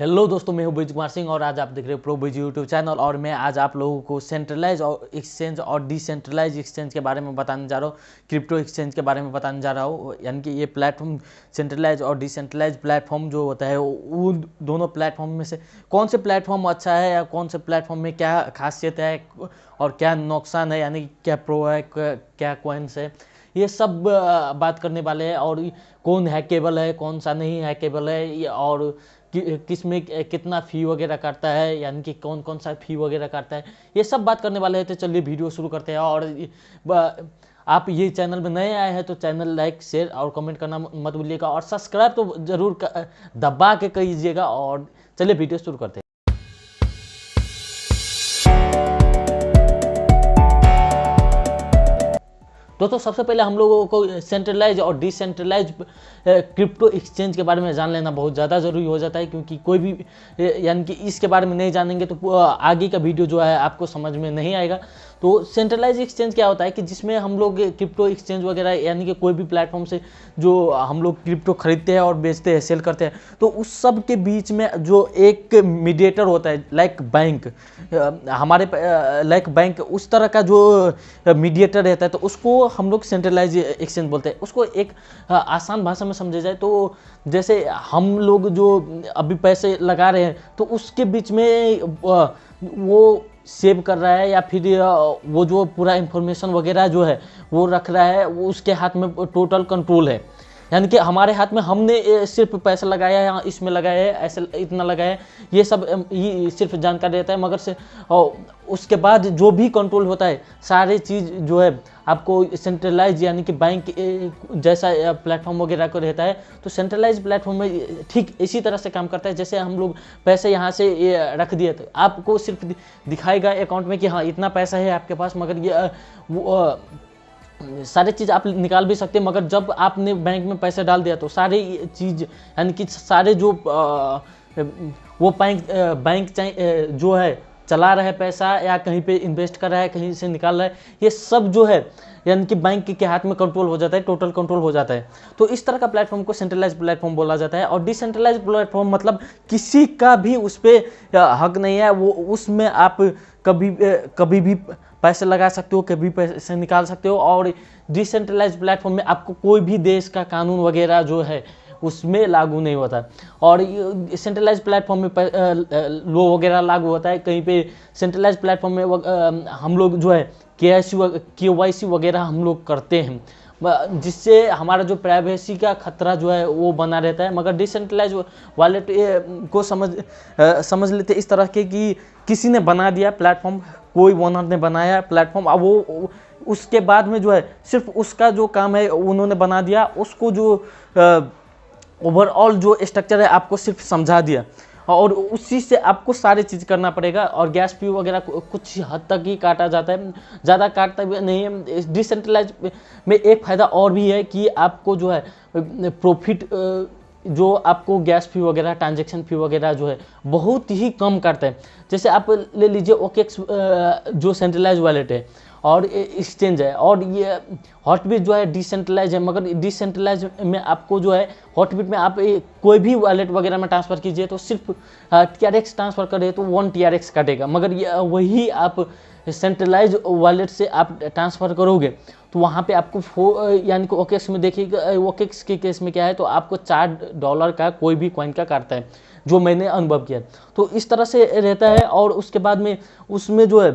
Hello दोस्तों, मैं हूं ब्रिज कुमार सिंह और आज आप देख रहे हो प्रो ब्रिज यूट्यूब चैनल। और मैं आज आप लोगों को सेंट्रलाइज और एक्सचेंज और डिसेंट्रलाइज एक्सचेंज के बारे में बताने जा रहा हूं, क्रिप्टो एक्सचेंज के बारे में बताने जा रहा हूं। यानी कि ये प्लेटफॉर्म सेंट्रलाइज और डिसेंट्रलाइज प्लेटफॉर्म जो होता है वो दोनों प्लेटफॉर्म में से कौन से प्लेटफॉर्म अच्छा है या कौन से प्लेटफॉर्म में क्या खासियत है और क्या नुकसान है, यानी क्या प्रो है क्या कॉइन्स है, ये सब बात करने वाले हैं। और कौन हैकेबल है कौन सा नहीं हैकेबल है और किस में कितना फ़ी वगैरह काटता है, यानी कि कौन कौन सा फ़ी वगैरह काटता है, ये सब बात करने वाले हैं। तो चलिए वीडियो शुरू करते हैं। और आप ये चैनल में नए आए हैं तो चैनल लाइक शेयर और कमेंट करना मत भूलिएगा और सब्सक्राइब तो ज़रूर दबा के कीजिएगा। और चलिए वीडियो शुरू करते हैं। दोस्तों, सबसे पहले हम लोगों को सेंट्रलाइज और डिसेंट्रलाइज क्रिप्टो एक्सचेंज के बारे में जान लेना बहुत ज़्यादा ज़रूरी हो जाता है, क्योंकि कोई भी यानी कि इसके बारे में नहीं जानेंगे तो आगे का वीडियो जो है आपको समझ में नहीं आएगा। तो सेंट्रलाइज एक्सचेंज क्या होता है कि जिसमें हम लोग क्रिप्टो एक्सचेंज वगैरह यानी कि कोई भी प्लेटफॉर्म से जो हम लोग क्रिप्टो खरीदते हैं और बेचते हैं सेल करते हैं, तो उस सब के बीच में जो एक मीडिएटर होता है लाइक बैंक, हमारे लाइक बैंक उस तरह का जो मीडिएटर रहता है, तो उसको हम लोग सेंट्रलाइज एक्सचेंज बोलते हैं। उसको एक आसान भाषा में समझे जाए तो जैसे हम लोग जो अभी पैसे लगा रहे हैं तो उसके बीच में वो सेव कर रहा है या फिर वो जो पूरा इंफॉर्मेशन वगैरह जो है वो रख रहा है, वो उसके हाथ में टोटल कंट्रोल है। यानी कि हमारे हाथ में हमने सिर्फ पैसा लगाया है, इसमें लगाया है, ऐसे इतना लगाया है, ये सब ये सिर्फ जानकारी देता है। मगर से उसके बाद जो भी कंट्रोल होता है सारी चीज़ जो है आपको सेंट्रलाइज यानी कि बैंक जैसा प्लेटफॉर्म वगैरह को रहता है। तो सेंट्रलाइज प्लेटफॉर्म में ठीक इसी तरह से काम करता है। जैसे हम लोग पैसे यहाँ से रख दिए तो आपको सिर्फ दिखाएगा अकाउंट में कि हाँ इतना पैसा है आपके पास, मगर ये सारी चीज़ आप निकाल भी सकते हैं। मगर जब आपने बैंक में पैसे डाल दिया तो सारी चीज़ यानी कि सारे जो वो बैंक जो है चला रहा है पैसा या कहीं पे इन्वेस्ट कर रहा है कहीं से निकाल रहा है, ये सब जो है यानी कि बैंक के हाथ में कंट्रोल हो जाता है, टोटल कंट्रोल हो जाता है। तो इस तरह का प्लेटफॉर्म को सेंट्रलाइज प्लेटफॉर्म बोला जाता है। और डिसेंट्रलाइज प्लेटफॉर्म मतलब किसी का भी उस पर हक नहीं है, वो उसमें आप कभी भी पैसे लगा सकते हो, कभी पैसे निकाल सकते हो। और डिसेंट्रलाइज प्लेटफॉर्म में आपको कोई भी देश का कानून वगैरह जो है उसमें लागू नहीं होता। और सेंट्रलाइज प्लेटफॉर्म में लॉ वगैरह लागू होता है। कहीं पे सेंट्रलाइज प्लेटफॉर्म में हम लोग जो है KYC वगैरह हम लोग करते हैं, जिससे हमारा जो प्राइवेसी का खतरा जो है वो बना रहता है। मगर डिसेंट्रलाइज वॉलेट को समझ लेते इस तरह के कि किसी ने बना दिया प्लेटफॉर्म, कोई ओनर ने बनाया प्लेटफॉर्म, अब वो उसके बाद में जो है सिर्फ उसका जो काम है उन्होंने बना दिया, उसको जो ओवरऑल जो स्ट्रक्चर है आपको सिर्फ समझा दिया और उसी से आपको सारी चीज़ करना पड़ेगा। और गैस फी वगैरह कुछ हद तक ही काटा जाता है, ज़्यादा काटता भी नहीं है। डिसेंट्रलाइज में एक फ़ायदा और भी है कि आपको जो है प्रॉफिट जो आपको गैस फी वगैरह ट्रांजैक्शन फी वगैरह जो है बहुत ही कम काटता है। जैसे आप ले लीजिए OKX जो सेंट्रलाइज वॉलेट है और एक्सचेंज है, और ये हॉटबिट जो है डिसेंट्रलाइज है। मगर डिसेंट्रलाइज में आपको जो है हॉटबिट में आप कोई भी वॉलेट वगैरह में ट्रांसफ़र कीजिए तो सिर्फ TRX ट्रांसफ़र करें तो 1 TRX काटेगा। मगर वही आप सेंट्रलाइज वॉलेट से आप ट्रांसफ़र करोगे तो वहाँ पे आपको यानी कि OKX में देखिएगा, OKX के केस में क्या है तो आपको $4 का कोई भी कॉइन का काटता है, जो मैंने अनुभव किया। तो इस तरह से रहता है। और उसके बाद में उसमें जो है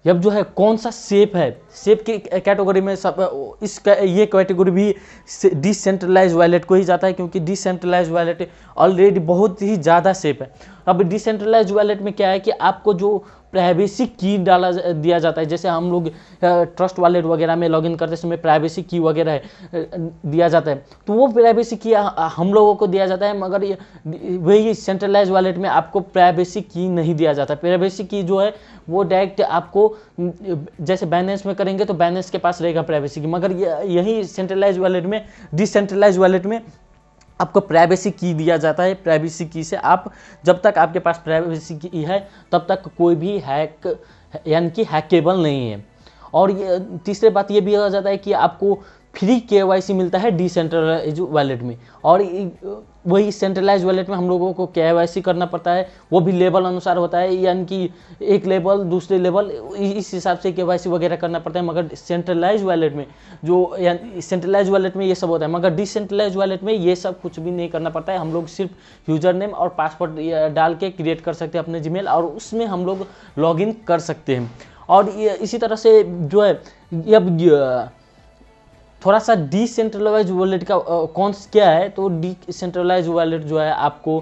अब जो है कौन सा सेफ है, सेफ की कैटेगरी में सब ये कैटेगरी भी डिसेंट्रलाइज वॉलेट को ही जाता है, क्योंकि डिसेंट्रलाइज वॉलेट ऑलरेडी बहुत ही ज़्यादा सेफ है। अब डिसेंट्रलाइज वॉलेट में क्या है कि आपको जो प्राइवेसी की दिया जाता है, जैसे हम लोग ट्रस्ट वॉलेट वगैरह में लॉगिन करते समय प्राइवेसी की वगैरह दिया जाता है, तो वो प्राइवेसी की हम लोगों को दिया जाता है। मगर वही सेंट्रलाइज वॉलेट में आपको प्राइवेसी की नहीं दिया जाता। प्राइवेसी की जो है वो डायरेक्ट आपको जैसे बाइनेंस में करेंगे तो बाइनेंस के पास रहेगा प्राइवेसी की, मगर यही सेंट्रलाइज वॉलेट में डिसेंट्रलाइज वॉलेट में आपको प्राइवेसी की दिया जाता है। प्राइवेसी की से आप जब तक आपके पास प्राइवेसी की है तब तक कोई भी यानी कि हैकेबल नहीं है। और ये तीसरी बात ये भी आ जाता है कि आपको फ्री KYC मिलता है डिसेंट्रलाइज वॉलेट में, और वही सेंट्रलाइज वॉलेट में हम लोगों को KYC करना पड़ता है, वो भी लेवल अनुसार होता है, यानी कि एक लेवल दूसरे लेवल इस हिसाब से KYC वगैरह करना पड़ता है। मगर सेंट्रलाइज वॉलेट में जो यानी सेंट्रलाइज वॉलेट में ये सब होता है, मगर डिसेंट्रलाइज वॉलेट में ये सब कुछ भी नहीं करना पड़ता है। हम लोग सिर्फ यूजर नेम और पासवर्ड डाल के क्रिएट कर सकते हैं अपने जीमेल, और उसमें हम लोग लॉगिन कर सकते हैं। और इसी तरह से जो है अब थोड़ा सा डिसेंट्रलाइज वॉलेट का कॉन्स क्या है, तो डिसेंट्रलाइज वॉलेट जो है आपको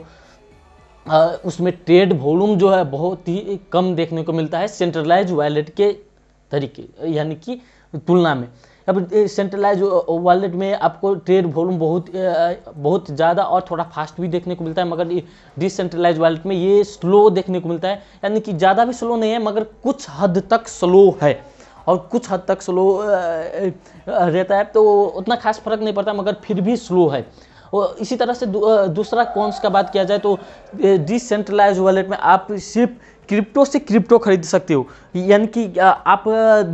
उसमें ट्रेड वॉल्यूम जो है बहुत ही कम देखने को मिलता है सेंट्रलाइज वॉलेट के तरीके यानी कि तुलना में। अब सेंट्रलाइज वॉलेट में आपको ट्रेड वॉल्यूम बहुत ज़्यादा और थोड़ा फास्ट भी देखने को मिलता है, मगर डिसेंट्रलाइज वॉलेट में ये स्लो देखने को मिलता है, यानी कि ज़्यादा भी स्लो नहीं है मगर कुछ हद तक स्लो है, और कुछ हद तक स्लो रहता है, तो उतना खास फर्क नहीं पड़ता मगर फिर भी स्लो है। और इसी तरह से दूसरा कॉन्स का बात किया जाए तो डिसेंट्रलाइज वॉलेट में आप सिर्फ क्रिप्टो से क्रिप्टो खरीद सकते हो, यानी कि आप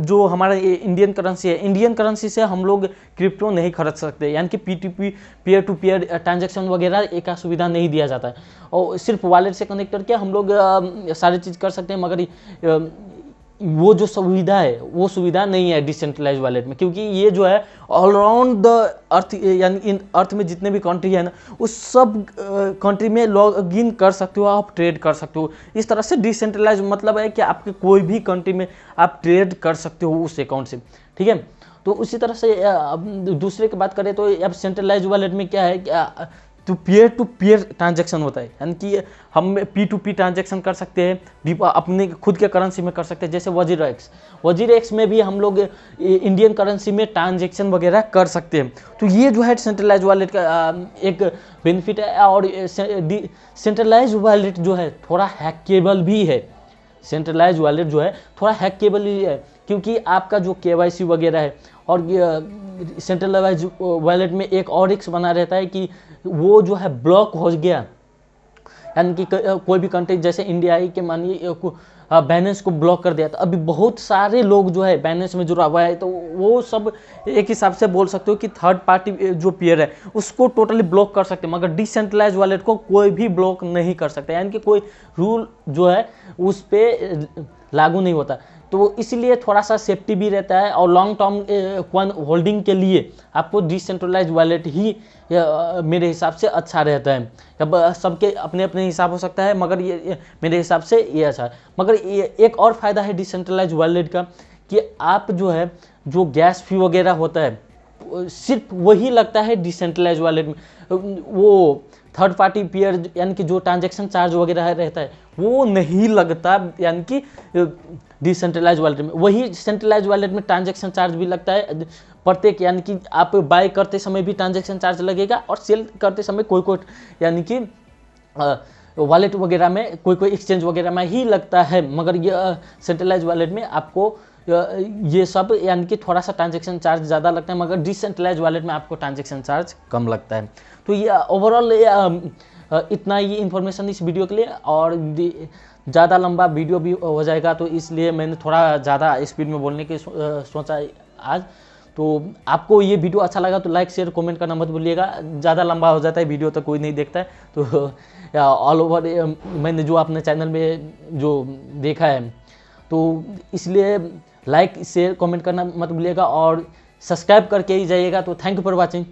जो हमारा इंडियन करेंसी है, इंडियन करेंसी से हम लोग क्रिप्टो नहीं खरीद सकते, यानी कि P2P peer to peer transaction वगैरह एक सुविधा नहीं दिया जाता है, और सिर्फ वॉलेट से कनेक्ट करके हम लोग सारी चीज़ कर सकते हैं, मगर वो जो सुविधा है वो सुविधा नहीं है डिसेंट्रलाइज वॉलेट में, क्योंकि ये जो है ऑलराउंड द अर्थ, यानी इन अर्थ में जितने भी कंट्री है ना उस सब कंट्री में लॉग इन कर सकते हो, आप ट्रेड कर सकते हो। इस तरह से डिसेंट्रलाइज मतलब है कि आपके कोई भी कंट्री में आप ट्रेड कर सकते हो उस अकाउंट से, ठीक है। तो उसी तरह से अब दूसरे की बात करें तो अब सेंट्रलाइज वॉलेट में क्या है कि टू पीयर ट्रांजैक्शन होता है, यानी कि हम P2P ट्रांजैक्शन कर सकते हैं, अपने खुद के करेंसी में कर सकते हैं। जैसे वजीर एक्स में भी हम लोग इंडियन करेंसी में ट्रांजैक्शन वगैरह कर सकते हैं। तो ये जो है सेंट्रलाइज वॉलेट का एक बेनिफिट है। और सेंट्रलाइज वॉलेट जो है थोड़ा हैकेबल भी है, सेंट्रलाइज वॉलेट जो है थोड़ा हैकेबल ही है, क्योंकि आपका जो KYC वगैरह है, और सेंट्रलाइज वॉलेट में एक और रिस्क बना रहता है कि वो जो है ब्लॉक हो गया, यानी कि कोई भी कंट्री जैसे इंडिया ही के मानिए बैलेंस को ब्लॉक कर दिया, तो अभी बहुत सारे लोग जो है बैलेंस में जुड़ा हुआ है, तो वो सब एक हिसाब से बोल सकते हो कि थर्ड पार्टी जो पेयर है उसको टोटली ब्लॉक कर सकते हैं, मगर डिसेंट्रलाइज वॉलेट को कोई भी ब्लॉक नहीं कर सकता, यानी कि कोई रूल जो है उस पर लागू नहीं होता। तो इसलिए थोड़ा सा सेफ्टी भी रहता है, और लॉन्ग टर्म कॉइन होल्डिंग के लिए आपको डिसेंट्रलाइज वॉलेट ही मेरे हिसाब से अच्छा रहता है। अब सबके अपने अपने हिसाब हो सकता है, मगर ये मेरे हिसाब से ये अच्छा है। मगर ये एक और फ़ायदा है डिसेंट्रलाइज वॉलेट का कि आप जो है जो गैस फी वगैरह होता है सिर्फ वही लगता है डिसेंट्रलाइज वॉलेट में, वो थर्ड पार्टी पेयर यानी कि जो ट्रांजैक्शन चार्ज वगैरह रहता है वो नहीं लगता, यानी कि डिसेंट्रलाइज वॉलेट में। वही सेंट्रलाइज वॉलेट में ट्रांजैक्शन चार्ज भी लगता है प्रत्येक, यानी कि आप बाय करते समय भी ट्रांजैक्शन चार्ज लगेगा, और सेल करते समय कोई यानी कि वॉलेट वगैरह में कोई एक्सचेंज वगैरह में ही लगता है, मगर ये सेंट्रलाइज वॉलेट में आपको ये सब यानी कि थोड़ा सा ट्रांजैक्शन चार्ज ज़्यादा लगता है, मगर डिसेंट्रलाइज वॉलेट में आपको ट्रांजैक्शन चार्ज कम लगता है। तो ये ओवरऑल इतना ही इन्फॉर्मेशन इस वीडियो के लिए, और ज़्यादा लंबा वीडियो भी हो जाएगा, तो इसलिए मैंने थोड़ा ज़्यादा स्पीड में बोलने की सोचा आज। तो आपको ये वीडियो अच्छा लगा तो लाइक शेयर कमेंट करना मत भूलिएगा, ज़्यादा लंबा हो जाता है वीडियो तो कोई नहीं देखता है, तो ऑल ओवर मैंने जो अपने चैनल में जो देखा है, तो इसलिए लाइक शेयर कमेंट करना मत भूलिएगा, और सब्सक्राइब करके ही जाइएगा। तो थैंक यू फॉर वॉचिंग।